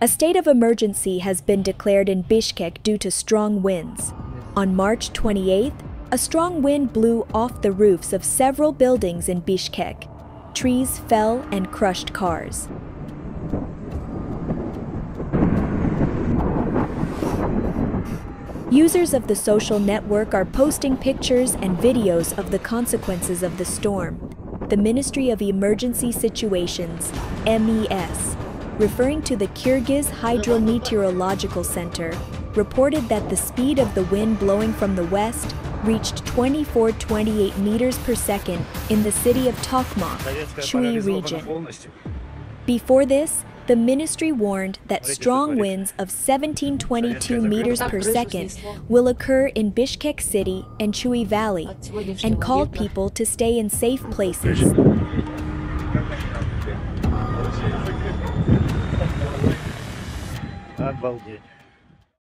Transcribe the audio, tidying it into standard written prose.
A state of emergency has been declared in Bishkek due to strong winds. On March 28th, a strong wind blew off the roofs of several buildings in Bishkek. Trees fell and crushed cars. Users of the social network are posting pictures and videos of the consequences of the storm. The Ministry of Emergency Situations, MES, referring to the Kyrgyz Hydrometeorological Center, reported that the speed of the wind blowing from the west reached 24-28 meters per second in the city of Tokmok, Chui region. Before this, the ministry warned that strong winds of 17-22 meters per second will occur in Bishkek City and Chui Valley, and called people to stay in safe places. Обалдеть.